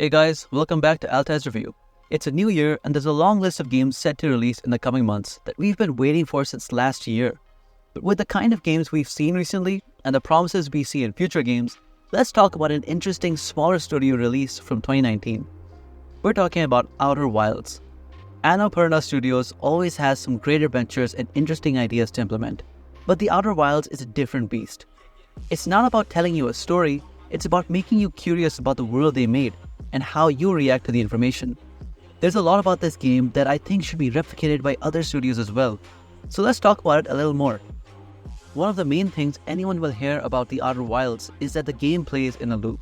Hey guys, welcome back to Altaz-Review. It's a new year and there's a long list of games set to release in the coming months that we've been waiting for since last year. But with the kind of games we've seen recently and the promises we see in future games, let's talk about an interesting smaller studio release from 2019. We're talking about Outer Wilds. Annapurna Studios always has some great adventures and interesting ideas to implement, but the Outer Wilds is a different beast. It's not about telling you a story, it's about making you curious about the world they made and how you react to the information. There's a lot about this game that I think should be replicated by other studios as well, so let's talk about it a little more. One of the main things anyone will hear about the Outer Wilds is that the game plays in a loop.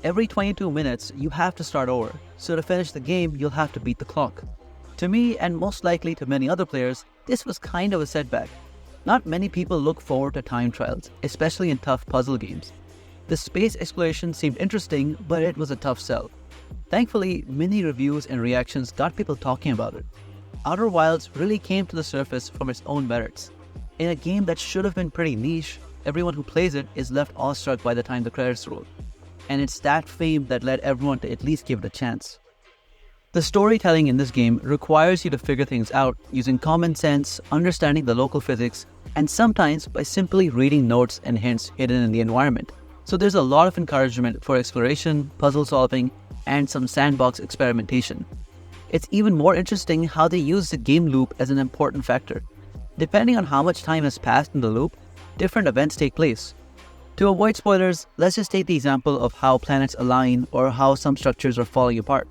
Every 22 minutes, you have to start over, so to finish the game, you'll have to beat the clock. To me, and most likely to many other players, this was kind of a setback. Not many people look forward to time trials, especially in tough puzzle games. The space exploration seemed interesting, but it was a tough sell. Thankfully, many reviews and reactions got people talking about it. Outer Wilds really came to the surface from its own merits. In a game that should have been pretty niche, everyone who plays it is left awestruck by the time the credits roll. And it's that fame that led everyone to at least give it a chance. The storytelling in this game requires you to figure things out using common sense, understanding the local physics, and sometimes by simply reading notes and hints hidden in the environment. So there's a lot of encouragement for exploration, puzzle solving, and some sandbox experimentation. It's even more interesting how they use the game loop as an important factor. Depending on how much time has passed in the loop, different events take place. To avoid spoilers, let's just take the example of how planets align or how some structures are falling apart.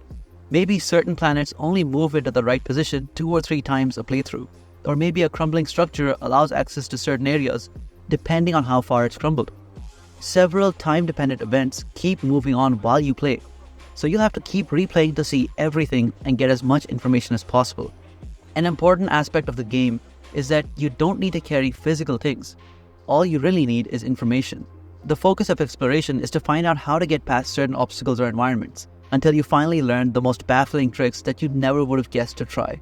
Maybe certain planets only move into the right position 2 or 3 times a playthrough, or maybe a crumbling structure allows access to certain areas depending on how far it's crumbled. Several time-dependent events keep moving on while you play, so you'll have to keep replaying to see everything and get as much information as possible. An important aspect of the game is that you don't need to carry physical things. All you really need is information. The focus of exploration is to find out how to get past certain obstacles or environments, until you finally learn the most baffling tricks that you never would have guessed to try.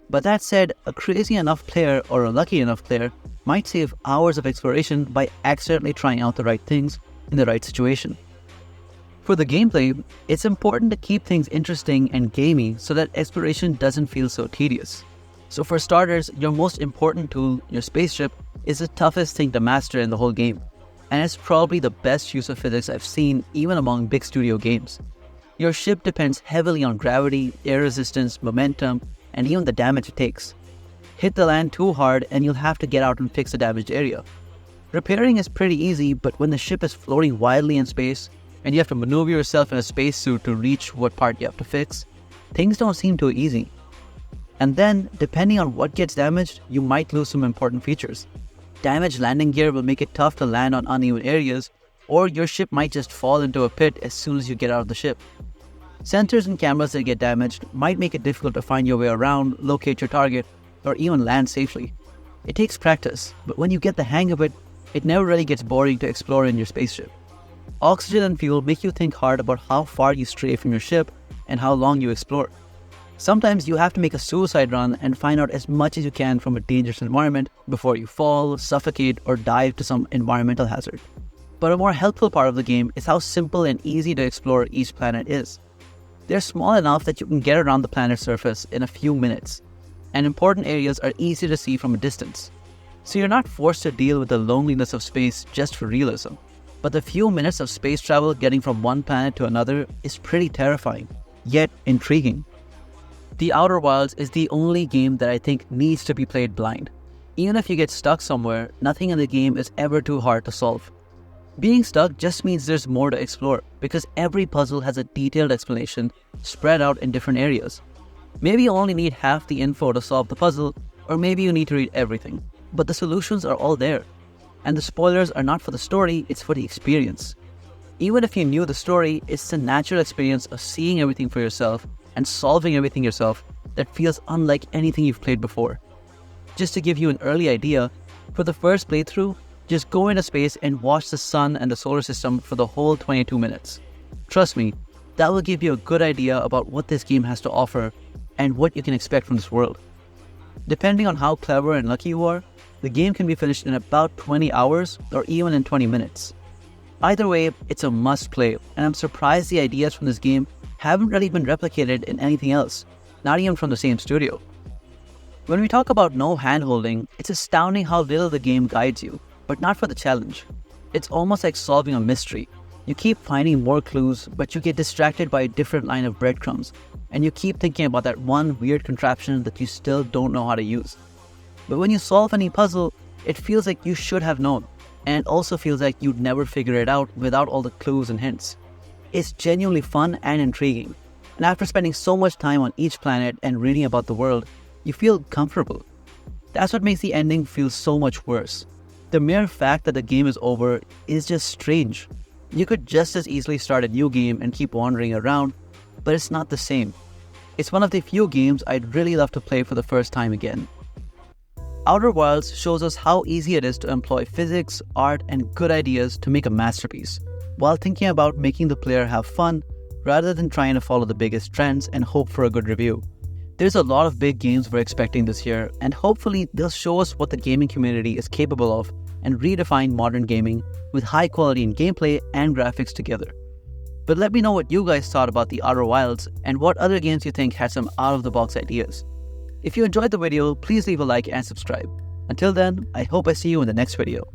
But that said, a crazy enough player or a lucky enough player might save hours of exploration by accidentally trying out the right things in the right situation. For the gameplay, it's important to keep things interesting and gamey so that exploration doesn't feel so tedious. So for starters, your most important tool, your spaceship, is the toughest thing to master in the whole game, and it's probably the best use of physics I've seen even among big studio games. Your ship depends heavily on gravity, air resistance, momentum, and even the damage it takes. Hit the land too hard and you'll have to get out and fix the damaged area. Repairing is pretty easy, but when the ship is floating wildly in space and you have to maneuver yourself in a spacesuit to reach what part you have to fix, things don't seem too easy. And then, depending on what gets damaged, you might lose some important features. Damaged landing gear will make it tough to land on uneven areas, or your ship might just fall into a pit as soon as you get out of the ship. Sensors and cameras that get damaged might make it difficult to find your way around, locate your target, or even land safely. It takes practice, but when you get the hang of it, it never really gets boring to explore in your spaceship. Oxygen and fuel make you think hard about how far you stray from your ship and how long you explore. Sometimes you have to make a suicide run and find out as much as you can from a dangerous environment before you fall, suffocate, or dive to some environmental hazard. But a more helpful part of the game is how simple and easy to explore each planet is. They're small enough that you can get around the planet's surface in a few minutes, and important areas are easy to see from a distance. So you're not forced to deal with the loneliness of space just for realism. But the few minutes of space travel getting from one planet to another is pretty terrifying, yet intriguing. The Outer Wilds is the only game that I think needs to be played blind. Even if you get stuck somewhere, nothing in the game is ever too hard to solve. Being stuck just means there's more to explore, because every puzzle has a detailed explanation spread out in different areas. Maybe you only need half the info to solve the puzzle, or maybe you need to read everything. But the solutions are all there. And the spoilers are not for the story, it's for the experience. Even if you knew the story, it's the natural experience of seeing everything for yourself and solving everything yourself that feels unlike anything you've played before. Just to give you an early idea, for the first playthrough, just go into space and watch the sun and the solar system for the whole 22 minutes. Trust me, that will give you a good idea about what this game has to offer and what you can expect from this world. Depending on how clever and lucky you are, the game can be finished in about 20 hours or even in 20 minutes. Either way, it's a must play, and I'm surprised the ideas from this game haven't really been replicated in anything else, not even from the same studio. When we talk about no hand-holding, it's astounding how little the game guides you, but not for the challenge. It's almost like solving a mystery. You keep finding more clues, but you get distracted by a different line of breadcrumbs, and you keep thinking about that one weird contraption that you still don't know how to use. But when you solve any puzzle, it feels like you should have known, and it also feels like you'd never figure it out without all the clues and hints. It's genuinely fun and intriguing, and after spending so much time on each planet and reading about the world, you feel comfortable. That's what makes the ending feel so much worse. The mere fact that the game is over is just strange. You could just as easily start a new game and keep wandering around, but it's not the same. It's one of the few games I'd really love to play for the first time again. Outer Wilds shows us how easy it is to employ physics, art, and good ideas to make a masterpiece, while thinking about making the player have fun rather than trying to follow the biggest trends and hope for a good review. There's a lot of big games we're expecting this year, and hopefully they'll show us what the gaming community is capable of and redefine modern gaming with high quality in gameplay and graphics together. But let me know what you guys thought about the Outer Wilds and what other games you think had some out-of-the-box ideas. If you enjoyed the video, please leave a like and subscribe. Until then, I hope I see you in the next video.